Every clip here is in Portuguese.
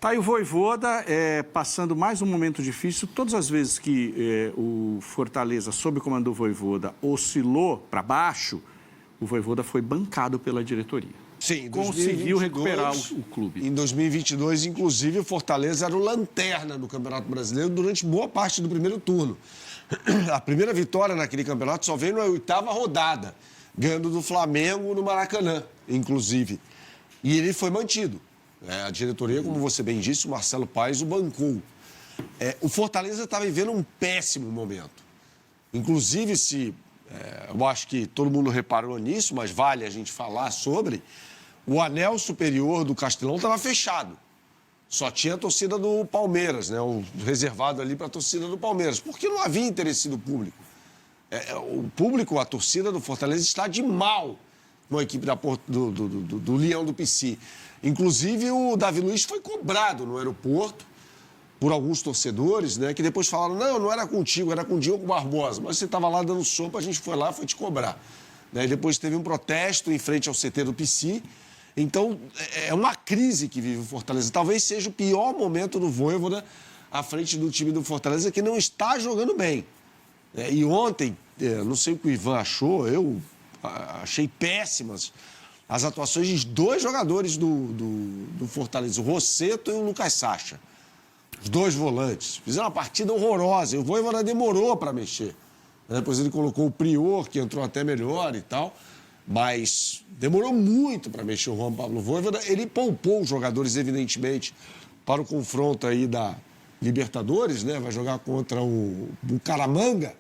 Tá aí o Vojvoda passando mais um momento difícil. Todas as vezes que o Fortaleza, sob o comando do Vojvoda, oscilou para baixo, o Vojvoda foi bancado pela diretoria. Sim, conseguiu recuperar o clube. Em 2022, inclusive, o Fortaleza era o lanterna do Campeonato Brasileiro durante boa parte do primeiro turno. A primeira vitória naquele campeonato só veio na 8ª rodada, ganhando do Flamengo no Maracanã, inclusive. E ele foi mantido. A diretoria, como você bem disse, o Marcelo Paes o bancou. O Fortaleza está vivendo um péssimo momento. Inclusive, eu acho que todo mundo reparou nisso, mas vale a gente falar sobre, o anel superior do Castelão estava fechado. Só tinha a torcida do Palmeiras, né? O reservado ali para a torcida do Palmeiras, porque não havia interesse do público. O público, a torcida do Fortaleza está de mal com a equipe do Leão do Pici. Inclusive, o Davi Luiz foi cobrado no aeroporto por alguns torcedores, né? Que depois falaram, não era contigo, era com o Diogo Barbosa. Mas você estava lá dando sopa, a gente foi lá e foi te cobrar. Né? Depois teve um protesto em frente ao CT do Pici. Então, é uma crise que vive o Fortaleza. Talvez seja o pior momento do Vojvoda à frente do time do Fortaleza, que não está jogando bem. E ontem, não sei o que o Ivan achou, eu achei péssimas as atuações de dois jogadores do Fortaleza, o Rossetto e o Lucas Sacha. Os dois volantes. Fizeram uma partida horrorosa. E o Vojvoda demorou para mexer. Depois ele colocou o Prior, que entrou até melhor e tal. Mas demorou muito para mexer o Juan Pablo Vojvoda. Ele poupou os jogadores, evidentemente, para o confronto aí da Libertadores, né? Vai jogar contra o Bucaramanga.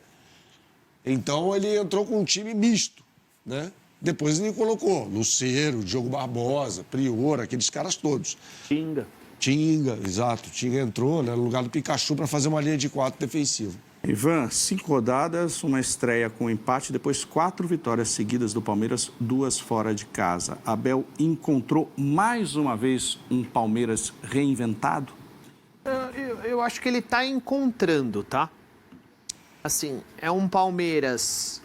Então, ele entrou com um time misto, né? Depois ele colocou Lucero, Diogo Barbosa, Prior, aqueles caras todos. Tinga, exato. Tinga entrou, né, no lugar do Pikachu para fazer uma linha de 4 defensiva. Ivan, 5 rodadas, uma estreia com empate, depois 4 vitórias seguidas do Palmeiras, 2 fora de casa. Abel encontrou mais uma vez um Palmeiras reinventado? Eu acho que ele está encontrando, tá? Assim, é um Palmeiras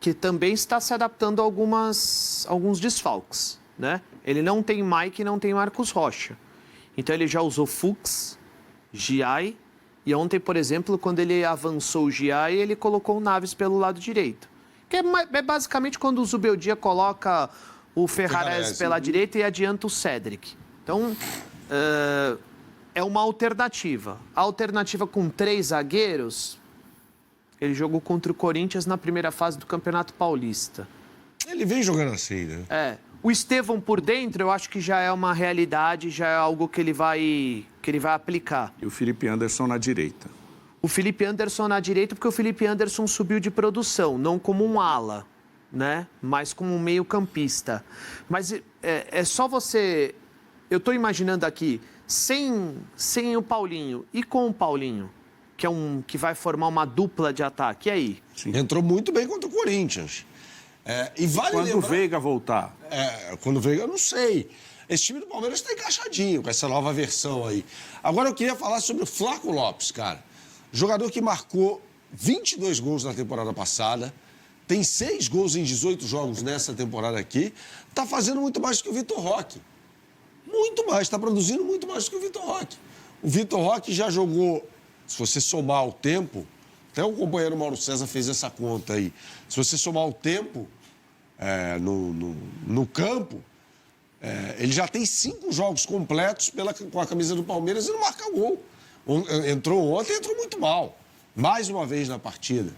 que também está se adaptando a alguns desfalques, né? Ele não tem Mike e não tem Marcos Rocha. Então ele já usou Fux, Giai, e ontem, por exemplo, quando ele avançou o Giai, ele colocou o Naves pelo lado direito. Que é basicamente quando o Zubeldia coloca o Ferrares pela direita e adianta o Cédric. Então, é uma alternativa. A alternativa com 3 zagueiros, ele jogou contra o Corinthians na primeira fase do Campeonato Paulista. Ele vem jogando assim, né? O Estevão por dentro, eu acho que já é uma realidade, já é algo que ele vai aplicar. E o Felipe Anderson na direita? O Felipe Anderson na direita, porque o Felipe Anderson subiu de produção, não como um ala, né? Mas como um meio-campista. Mas é só você... Eu estou imaginando aqui, sem o Paulinho e com o Paulinho, que vai formar uma dupla de ataque, e aí? Sim. Entrou muito bem contra o Corinthians. E vale quando lembrar... o Veiga voltar? Quando o Veiga, eu não sei. Esse time do Palmeiras está encaixadinho com essa nova versão aí. Agora eu queria falar sobre o Flaco Lopes, cara. Jogador que marcou 22 gols na temporada passada, tem 6 gols em 18 jogos nessa temporada aqui, está fazendo muito mais do que o Vitor Roque. Muito mais, está produzindo muito mais do que o Vitor Roque. O Vitor Roque já jogou, se você somar o tempo, até o companheiro Mauro César fez essa conta aí, se você somar o tempo no campo, ele já tem 5 jogos completos com a camisa do Palmeiras e não marca gol. Entrou ontem, entrou muito mal. Mais uma vez na partida.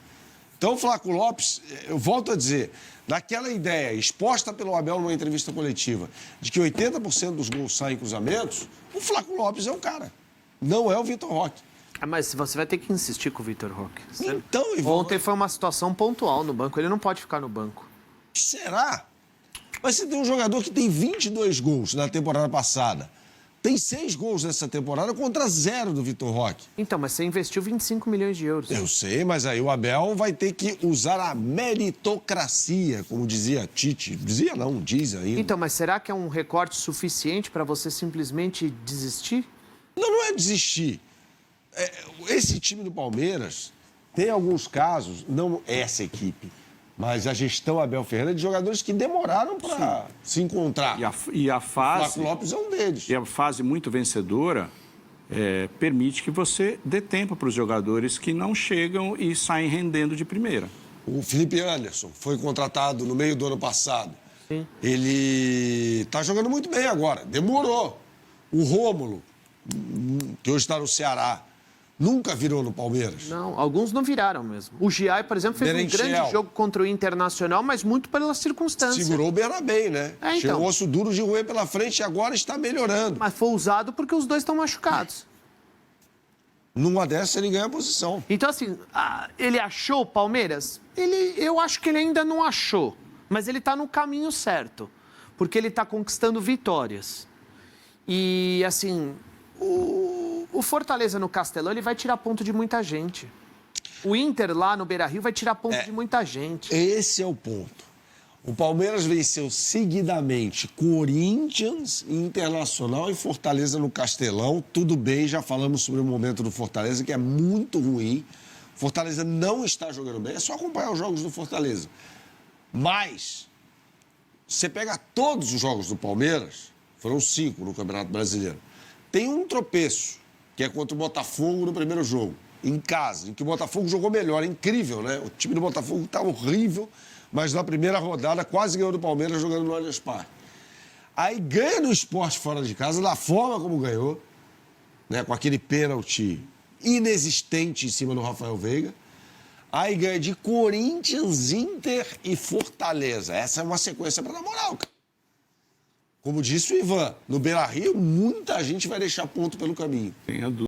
Então, o Flaco Lopes, eu volto a dizer, naquela ideia exposta pelo Abel numa entrevista coletiva, de que 80% dos gols saem em cruzamentos, o Flaco Lopes é o cara. Não é o Vitor Roque. Mas você vai ter que insistir com o Vitor Roque. Então, Ivan... Ontem foi uma situação pontual no banco, ele não pode ficar no banco. Será? Mas você tem um jogador que tem 22 gols na temporada passada. Tem 6 gols nessa temporada contra 0 do Vitor Roque. Então, mas você investiu 25 milhões de euros. Eu sei, mas aí o Abel vai ter que usar a meritocracia, como dizia Tite. Dizia não, diz ainda. Então, mas será que é um recorte suficiente para você simplesmente desistir? Não é desistir. Esse time do Palmeiras tem alguns casos, não essa equipe, Mas a gestão Abel Ferreira é de jogadores que demoraram para se encontrar. E a O fase... Flávio Lopes é um deles. E a fase muito vencedora permite que você dê tempo para os jogadores que não chegam e saem rendendo de primeira. O Felipe Anderson foi contratado no meio do ano passado. Sim. Ele está jogando muito bem agora. Demorou. O Rômulo, que hoje está no Ceará, nunca virou no Palmeiras. Não, alguns não viraram mesmo. O Giai, por exemplo, fez Merentiel. um grande jogo contra o Internacional, mas muito pelas circunstâncias. Segurou o Bernabéu, né? É, então. Tinha um osso duro de roer pela frente e agora está melhorando. Mas foi usado porque os dois estão machucados. Numa dessas, ele ganha a posição. Então, assim, ele achou o Palmeiras? Eu acho que ele ainda não achou. Mas ele está no caminho certo. Porque ele está conquistando vitórias. E, assim, o Fortaleza no Castelão, ele vai tirar ponto de muita gente. O Inter lá no Beira-Rio vai tirar ponto de muita gente. Esse é o ponto. O Palmeiras venceu seguidamente Corinthians, Internacional e Fortaleza no Castelão. Tudo bem, já falamos sobre o momento do Fortaleza, que é muito ruim. Fortaleza não está jogando bem, é só acompanhar os jogos do Fortaleza. Mas, você pega todos os jogos do Palmeiras, foram 5 no Campeonato Brasileiro. Tem um tropeço, que é contra o Botafogo no primeiro jogo, em casa, em que o Botafogo jogou melhor. É incrível, né? O time do Botafogo está horrível, mas na primeira rodada quase ganhou do Palmeiras jogando no Allianz Parque. Aí ganha no Sport fora de casa, da forma como ganhou, né? Com aquele pênalti inexistente em cima do Rafael Veiga. Aí ganha de Corinthians, Inter e Fortaleza. Essa é uma sequência para dar moral, cara. Como disse o Ivan, no Beira-Rio, muita gente vai deixar ponto pelo caminho. Tenha dúvida.